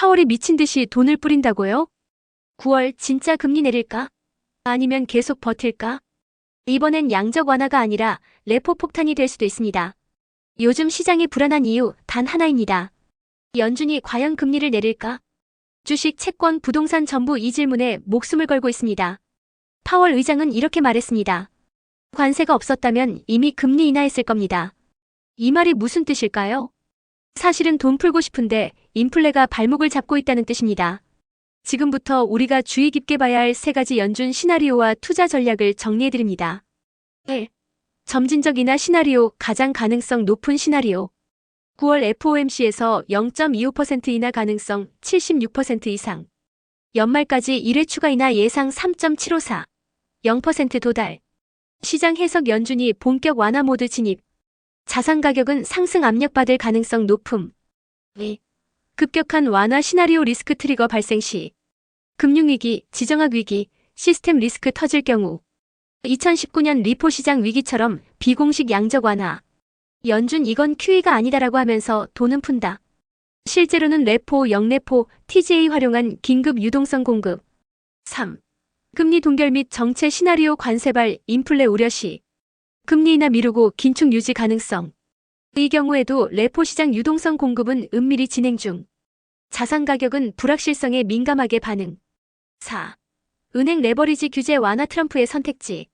파월이 미친 듯이 돈을 뿌린다고요? 9월 진짜 금리 내릴까? 아니면 계속 버틸까? 이번엔 양적 완화가 아니라 레포 폭탄이 될 수도 있습니다. 요즘 시장이 불안한 이유 단 하나입니다. 연준이 과연 금리를 내릴까? 주식, 채권, 부동산 전부 이 질문에 목숨을 걸고 있습니다. 파월 의장은 이렇게 말했습니다. 관세가 없었다면 이미 금리 인하했을 겁니다. 이 말이 무슨 뜻일까요? 사실은 돈 풀고 싶은데 인플레가 발목을 잡고 있다는 뜻입니다. 지금부터 우리가 주의 깊게 봐야 할 3가지 연준 시나리오와 투자 전략을 정리해드립니다. 1. 점진적 인하 시나리오, 가장 가능성 높은 시나리오. 9월 FOMC에서 0.25% 인하 가능성 76% 이상. 연말까지 1회 추가 인하 예상 3.754. 0% 도달. 시장 해석 연준이 본격 완화 모드 진입. 자산 가격은 상승 압력받을 가능성 높음. 2. 급격한 완화 시나리오 리스크 트리거 발생 시. 금융위기, 지정학 위기, 시스템 리스크 터질 경우. 2019년 리포 시장 위기처럼 비공식 양적 완화. 연준 이건 QE가 아니다라고 하면서 돈은 푼다. 실제로는 레포, 영레포, TGA 활용한 긴급 유동성 공급. 3. 금리 동결 및 정체 시나리오 관세발 인플레 우려 시. 금리 인하 미루고 긴축 유지 가능성. 이 경우에도 레포 시장 유동성 공급은 은밀히 진행 중. 자산 가격은 불확실성에 민감하게 반응. 4. 은행 레버리지 규제 완화 트럼프의 선택지.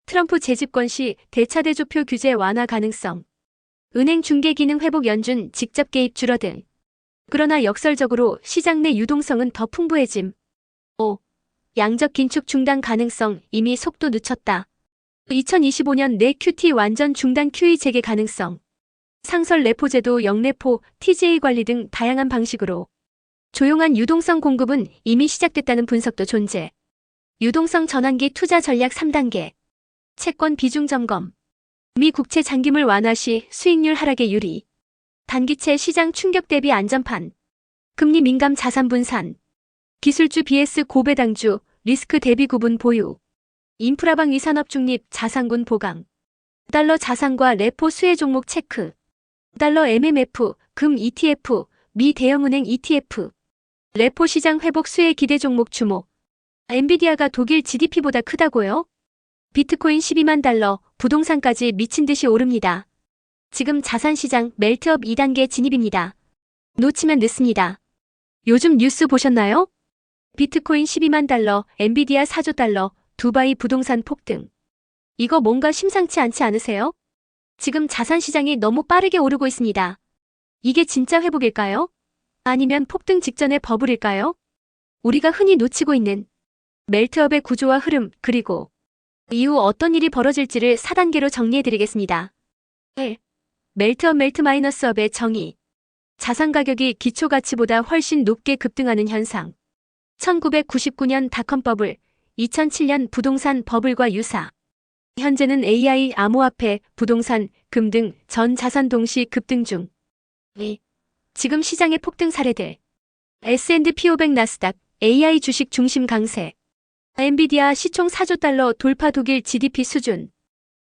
트럼프 재집권 시 대차대조표 규제 완화 가능성. 은행 중개 기능 회복 연준 직접 개입 줄어든. 그러나 역설적으로 시장 내 유동성은 더 풍부해짐. 5. 양적 긴축 중단 가능성 이미 속도 늦췄다. 2025년 내 QT 완전 중단 QE 재개 가능성. 상설 레포제도 영레포, TGA 관리 등 다양한 방식으로. 조용한 유동성 공급은 이미 시작됐다는 분석도 존재. 유동성 전환기 투자 전략 3단계. 채권 비중 점검. 미 국채 장기물 완화 시 수익률 하락에 유리. 단기채 시장 충격 대비 안전판. 금리 민감 자산 분산. 기술주 BS 고배당주, 리스크 대비 구분 보유. 인프라방 위산업 중립 자산군 보강. 달러 자산과 레포 수혜 종목 체크. 달러 MMF, 금 ETF, 미 대형은행 ETF. 레포 시장 회복 수혜 기대 종목 주목. 엔비디아가 독일 GDP보다 크다고요? 비트코인 12만 달러, 부동산까지 미친 듯이 오릅니다. 지금 자산시장 멜트업 2단계 진입입니다. 놓치면 늦습니다. 요즘 뉴스 보셨나요? 비트코인 12만 달러, 엔비디아 4조 달러, 두바이 부동산 폭등. 이거 뭔가 심상치 않지 않으세요? 지금 자산시장이 너무 빠르게 오르고 있습니다. 이게 진짜 회복일까요? 아니면 폭등 직전의 버블일까요? 우리가 흔히 놓치고 있는 멜트업의 구조와 흐름, 그리고 이후 어떤 일이 벌어질지를 4단계로 정리해드리겠습니다. 1. 멜트업 멜트-업의 정의. 자산 가격이 기초 가치보다 훨씬 높게 급등하는 현상. 1999년 닷컴 버블, 2007년 부동산 버블과 유사. 현재는 AI, 암호화폐, 부동산, 금 등 전 자산 동시 급등 중. 2. 지금 시장의 폭등 사례들. S&P 500 나스닥, AI 주식 중심 강세. 엔비디아 시총 4조 달러 돌파 독일 GDP 수준.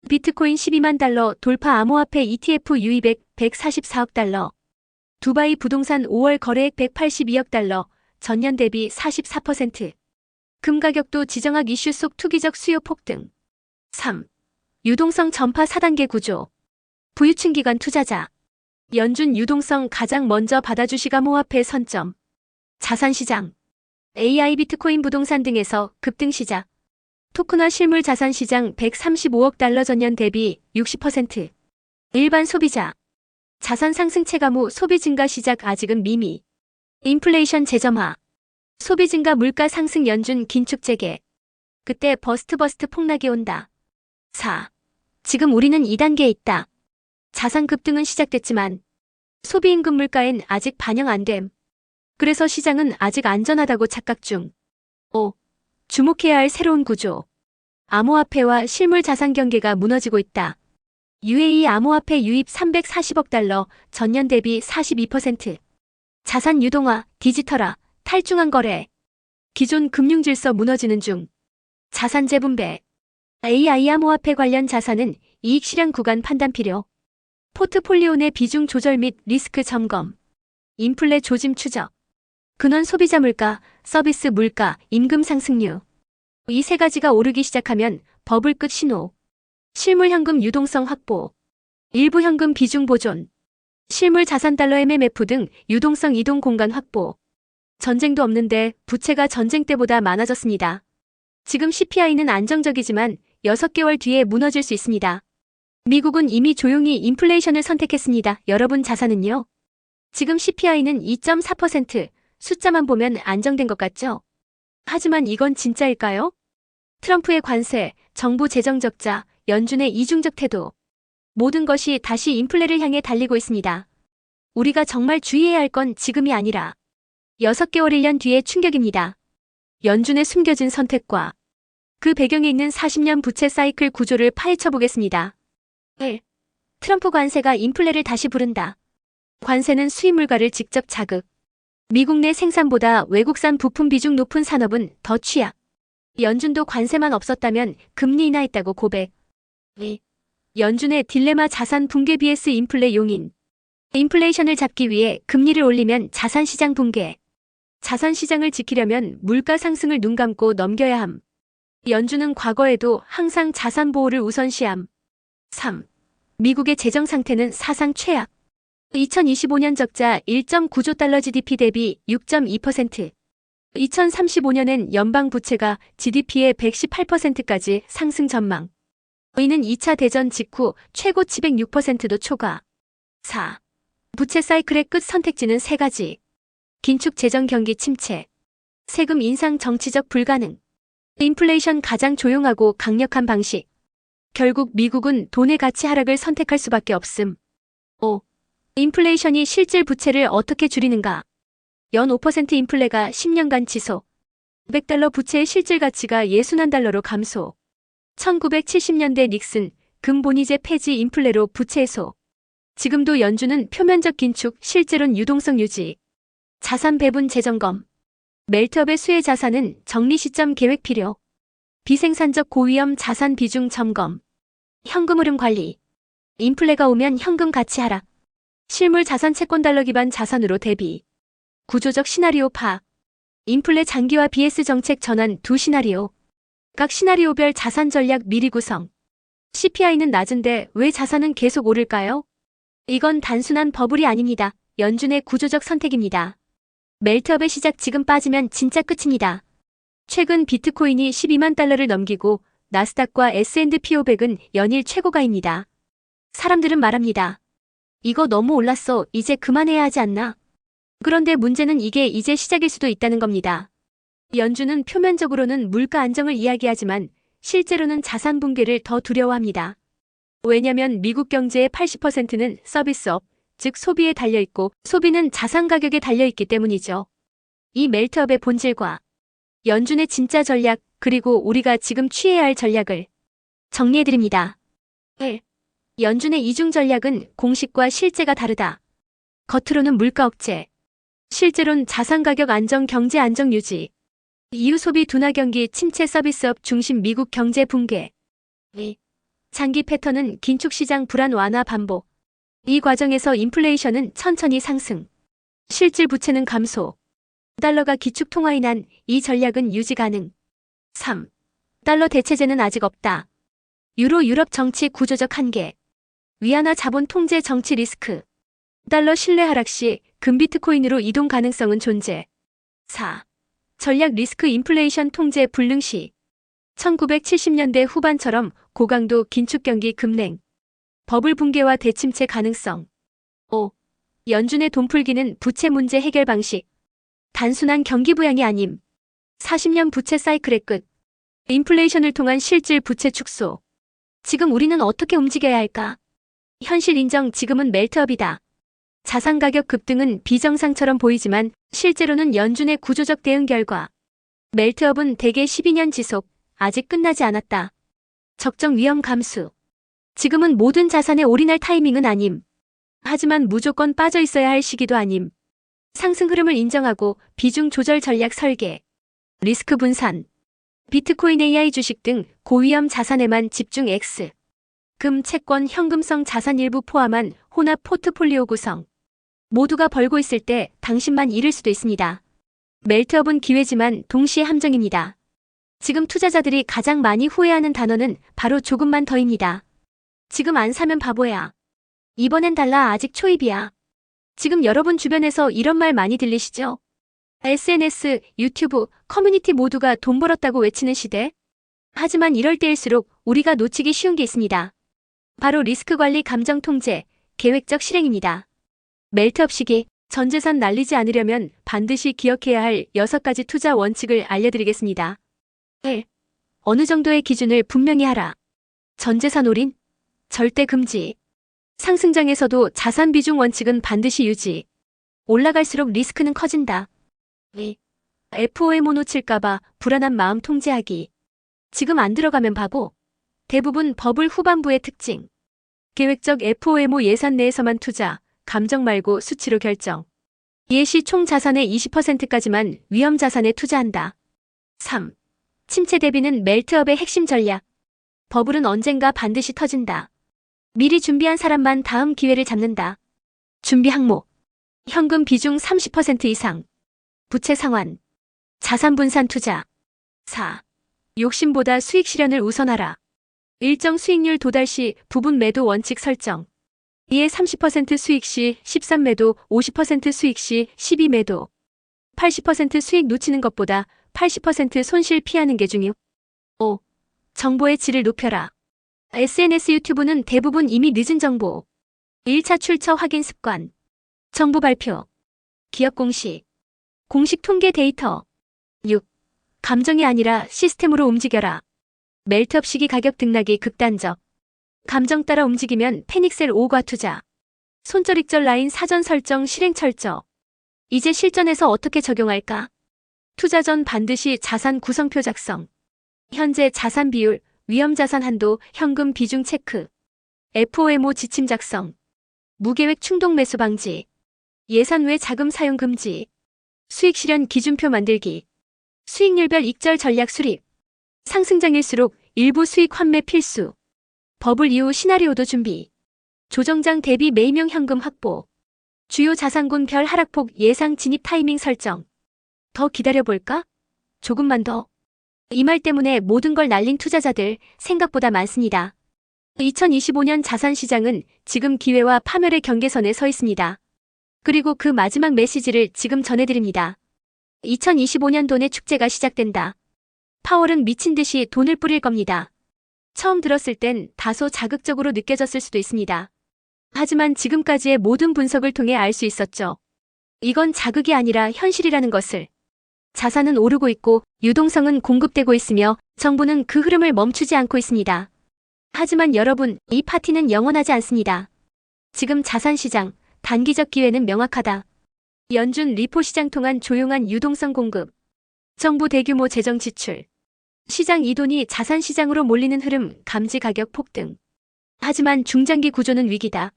비트코인 12만 달러 돌파 암호화폐 ETF 유입액 144억 달러. 두바이 부동산 5월 거래액 182억 달러, 전년 대비 44%. 금 가격도 지정학 이슈 속 투기적 수요 폭등. 3. 유동성 전파 4단계 구조. 부유층 기관 투자자. 연준 유동성 가장 먼저 받아주식 암호화폐 선점. 자산시장. AI 비트코인 부동산 등에서 급등 시작. 토큰화 실물 자산 시장 135억 달러 전년 대비 60%. 일반 소비자. 자산 상승 체감 후 소비 증가 시작 아직은 미미. 인플레이션 재점화. 소비 증가 물가 상승 연준 긴축 재개. 그때 버스트 폭락이 온다. 4. 지금 우리는 2단계에 있다. 자산 급등은 시작됐지만 소비임금 물가엔 아직 반영 안 됨. 그래서 시장은 아직 안전하다고 착각 중. 5. 주목해야 할 새로운 구조. 암호화폐와 실물 자산 경계가 무너지고 있다. UAE 암호화폐 유입 340억 달러, 전년 대비 42%. 자산 유동화, 디지털화, 탈중앙 거래. 기존 금융 질서 무너지는 중. 자산 재분배. AI 암호화폐 관련 자산은 이익 실현 구간 판단 필요. 포트폴리오 내 비중 조절 및 리스크 점검. 인플레 조짐 추적. 근원 소비자 물가, 서비스 물가, 임금 상승률. 이 세 가지가 오르기 시작하면 버블 끝 신호. 실물 현금 유동성 확보. 일부 현금 비중 보존. 실물 자산 달러 MMF 등 유동성 이동 공간 확보. 전쟁도 없는데 부채가 전쟁 때보다 많아졌습니다. 지금 CPI는 안정적이지만 6개월 뒤에 무너질 수 있습니다. 미국은 이미 조용히 인플레이션을 선택했습니다. 여러분 자산은요? 지금 CPI는 2.4%, 숫자만 보면 안정된 것 같죠? 하지만 이건 진짜일까요? 트럼프의 관세, 정부 재정 적자, 연준의 이중적 태도. 모든 것이 다시 인플레를 향해 달리고 있습니다. 우리가 정말 주의해야 할 건 지금이 아니라 6개월 1년 뒤의 충격입니다. 연준의 숨겨진 선택과 그 배경에 있는 40년 부채 사이클 구조를 파헤쳐 보겠습니다. 1. 트럼프 관세가 인플레를 다시 부른다. 관세는 수입 물가를 직접 자극. 미국 내 생산보다 외국산 부품 비중 높은 산업은 더 취약. 연준도 관세만 없었다면 금리 인하했다고 고백. 2. 연준의 딜레마 자산 붕괴 vs 인플레 용인. 인플레이션을 잡기 위해 금리를 올리면 자산 시장 붕괴. 자산 시장을 지키려면 물가 상승을 눈 감고 넘겨야 함. 연준은 과거에도 항상 자산 보호를 우선시함. 3. 미국의 재정 상태는 사상 최악. 2025년 적자 1.9조 달러 GDP 대비 6.2%. 2035년엔 연방 부채가 GDP의 118%까지 상승 전망. 이는 2차 대전 직후 최고 706%도 초과. 4. 부채 사이클의 끝 선택지는 3가지. 긴축 재정 경기 침체. 세금 인상 정치적 불가능. 인플레이션 가장 조용하고 강력한 방식. 결국 미국은 돈의 가치 하락을 선택할 수밖에 없음. 5. 인플레이션이 실질 부채를 어떻게 줄이는가? 연 5% 인플레가 10년간 지속. 100달러 부채의 실질 가치가 61달러로 감소. 1970년대 닉슨, 금본위제 폐지 인플레로 부채 해소. 지금도 연준은 표면적 긴축, 실제로는 유동성 유지. 자산 배분 재점검. 멜트업의 수혜 자산은 정리 시점 계획 필요. 비생산적 고위험 자산 비중 점검. 현금 흐름 관리. 인플레가 오면 현금 가치 하락. 실물 자산 채권 달러 기반 자산으로 대비. 구조적 시나리오 파악. 인플레 장기화 BS 정책 전환 두 시나리오. 각 시나리오별 자산 전략 미리 구성. CPI는 낮은데 왜 자산은 계속 오를까요? 이건 단순한 버블이 아닙니다. 연준의 구조적 선택입니다. 멜트업의 시작 지금 빠지면 진짜 끝입니다. 최근 비트코인이 12만 달러를 넘기고 나스닥과 S&P 500은 연일 최고가입니다. 사람들은 말합니다. 이거 너무 올랐어. 이제 그만해야 하지 않나? 그런데 문제는 이게 이제 시작일 수도 있다는 겁니다. 연준은 표면적으로는 물가 안정을 이야기하지만 실제로는 자산 붕괴를 더 두려워합니다. 왜냐면 미국 경제의 80%는 서비스업, 즉 소비에 달려있고 소비는 자산 가격에 달려있기 때문이죠. 이 멜트업의 본질과 연준의 진짜 전략, 그리고 우리가 지금 취해야 할 전략을 정리해드립니다. 1. 연준의 이중 전략은 공식과 실제가 다르다. 겉으로는 물가 억제, 실제로는 자산 가격 안정, 경제 안정 유지. 이후 소비 둔화 경기 침체 서비스업 중심 미국 경제 붕괴. 2. 장기 패턴은 긴축 시장 불안 완화 반복. 이 과정에서 인플레이션은 천천히 상승. 실질 부채는 감소. 달러가 기축 통화인 한 이 전략은 유지 가능. 3. 달러 대체제는 아직 없다. 유로 유럽 정치 구조적 한계. 위안화 자본 통제 정치 리스크. 달러 신뢰 하락 시 금비트코인으로 이동 가능성은 존재. 4. 전략 리스크 인플레이션 통제 불능 시 1970년대 후반처럼 고강도 긴축 경기 급냉. 버블 붕괴와 대침체 가능성. 5. 연준의 돈풀기는 부채 문제 해결 방식. 단순한 경기 부양이 아님. 40년 부채 사이클의 끝. 인플레이션을 통한 실질 부채 축소. 지금 우리는 어떻게 움직여야 할까? 현실 인정 지금은 멜트업이다. 자산 가격 급등은 비정상처럼 보이지만 실제로는 연준의 구조적 대응 결과. 멜트업은 대개 12년 지속, 아직 끝나지 않았다. 적정 위험 감수. 지금은 모든 자산에 올인할 타이밍은 아님. 하지만 무조건 빠져 있어야 할 시기도 아님. 상승 흐름을 인정하고 비중 조절 전략 설계. 리스크 분산. 비트코인 AI 주식 등 고위험 자산에만 집중 X. 금, 채권, 현금성 자산 일부 포함한 혼합 포트폴리오 구성. 모두가 벌고 있을 때 당신만 잃을 수도 있습니다. 멜트업은 기회지만 동시에 함정입니다. 지금 투자자들이 가장 많이 후회하는 단어는 바로 조금만 더입니다. 지금 안 사면 바보야. 이번엔 달라 아직 초입이야. 지금 여러분 주변에서 이런 말 많이 들리시죠? SNS, 유튜브, 커뮤니티 모두가 돈 벌었다고 외치는 시대? 하지만 이럴 때일수록 우리가 놓치기 쉬운 게 있습니다. 바로 리스크 관리 감정 통제, 계획적 실행입니다. 멜트업 시기, 전 재산 날리지 않으려면 반드시 기억해야 할 6가지 투자 원칙을 알려드리겠습니다. 1. 어느 정도의 기준을 분명히 하라. 전 재산 올인? 절대 금지. 상승장에서도 자산 비중 원칙은 반드시 유지. 올라갈수록 리스크는 커진다. 2. FOMO 놓칠까봐 불안한 마음 통제하기. 지금 안 들어가면 바보. 대부분 버블 후반부의 특징. 계획적 FOMO 예산 내에서만 투자, 감정 말고 수치로 결정. 예시 총 자산의 20%까지만 위험 자산에 투자한다. 3. 침체 대비는 멜트업의 핵심 전략. 버블은 언젠가 반드시 터진다. 미리 준비한 사람만 다음 기회를 잡는다. 준비 항목. 현금 비중 30% 이상. 부채 상환. 자산 분산 투자. 4. 욕심보다 수익 실현을 우선하라. 일정 수익률 도달 시 부분 매도 원칙 설정. 이에 30% 수익 시 13매도, 50% 수익 시 12매도. 80% 수익 놓치는 것보다 80% 손실 피하는 게 중요. 5. 정보의 질을 높여라. SNS 유튜브는 대부분 이미 늦은 정보. 1차 출처 확인 습관. 정부 발표. 기업 공식. 공식 통계 데이터. 6. 감정이 아니라 시스템으로 움직여라. 멜트업 시기 가격 등락이 극단적. 감정 따라 움직이면 패닉셀 오과 투자. 손절익절 라인 사전 설정 실행 철저. 이제 실전에서 어떻게 적용할까? 투자 전 반드시 자산 구성표 작성. 현재 자산 비율, 위험 자산 한도, 현금 비중 체크. FOMO 지침 작성. 무계획 충동 매수 방지. 예산 외 자금 사용 금지. 수익 실현 기준표 만들기. 수익률별 익절 전략 수립. 상승장일수록 일부 수익 환매 필수. 버블 이후 시나리오도 준비. 조정장 대비 매입용 현금 확보. 주요 자산군 별 하락폭 예상 진입 타이밍 설정. 더 기다려볼까? 조금만 더. 이 말 때문에 모든 걸 날린 투자자들 생각보다 많습니다. 2025년 자산시장은 지금 기회와 파멸의 경계선에 서 있습니다. 그리고 그 마지막 메시지를 지금 전해드립니다. 2025년 돈의 축제가 시작된다. 파월은 미친 듯이 돈을 뿌릴 겁니다. 처음 들었을 땐 다소 자극적으로 느껴졌을 수도 있습니다. 하지만 지금까지의 모든 분석을 통해 알 수 있었죠. 이건 자극이 아니라 현실이라는 것을. 자산은 오르고 있고 유동성은 공급되고 있으며 정부는 그 흐름을 멈추지 않고 있습니다. 하지만 여러분, 이 파티는 영원하지 않습니다. 지금 자산시장, 단기적 기회는 명확하다. 연준 리포 시장 통한 조용한 유동성 공급. 정부 대규모 재정 지출. 시장 이돈이 자산시장으로 몰리는 흐름, 감지 가격 폭등. 하지만 중장기 구조는 위기다.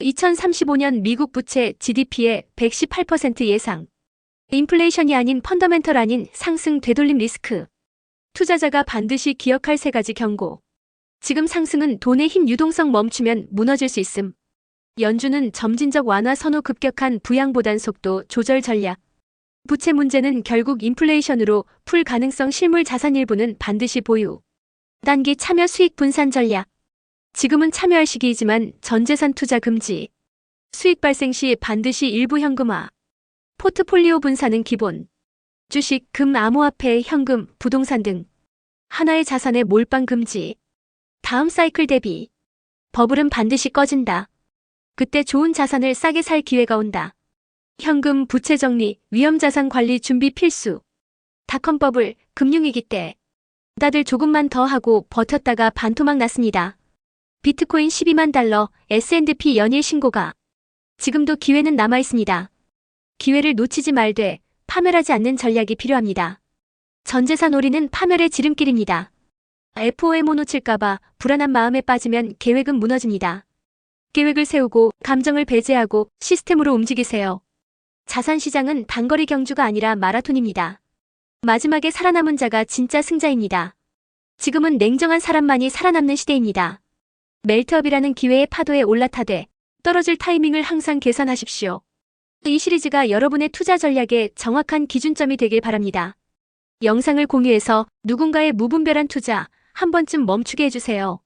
2035년 미국 부채 GDP의 118% 예상. 인플레이션이 아닌 펀더멘털 아닌 상승 되돌림 리스크. 투자자가 반드시 기억할 3가지 경고. 지금 상승은 돈의 힘 유동성 멈추면 무너질 수 있음. 연준은 점진적 완화 선호 급격한 부양보단 속도 조절 전략. 부채 문제는 결국 인플레이션으로 풀 가능성 실물 자산 일부는 반드시 보유. 단기 참여 수익 분산 전략. 지금은 참여할 시기이지만 전재산 투자 금지. 수익 발생 시 반드시 일부 현금화. 포트폴리오 분산은 기본. 주식, 금, 암호화폐, 현금, 부동산 등. 하나의 자산에 몰빵 금지. 다음 사이클 대비. 버블은 반드시 꺼진다. 그때 좋은 자산을 싸게 살 기회가 온다. 현금, 부채 정리, 위험자산 관리 준비 필수. 닷컴 버블, 금융위기 때. 다들 조금만 더 하고 버텼다가 반토막 났습니다. 비트코인 12만 달러, S&P 연일 신고가. 지금도 기회는 남아있습니다. 기회를 놓치지 말되 파멸하지 않는 전략이 필요합니다. 전재산 올인은 파멸의 지름길입니다. FOMO 놓칠까봐 불안한 마음에 빠지면 계획은 무너집니다. 계획을 세우고 감정을 배제하고 시스템으로 움직이세요. 자산시장은 단거리 경주가 아니라 마라톤입니다. 마지막에 살아남은 자가 진짜 승자입니다. 지금은 냉정한 사람만이 살아남는 시대입니다. 멜트업이라는 기회의 파도에 올라타되 떨어질 타이밍을 항상 계산하십시오. 이 시리즈가 여러분의 투자 전략에 정확한 기준점이 되길 바랍니다. 영상을 공유해서 누군가의 무분별한 투자 한 번쯤 멈추게 해주세요.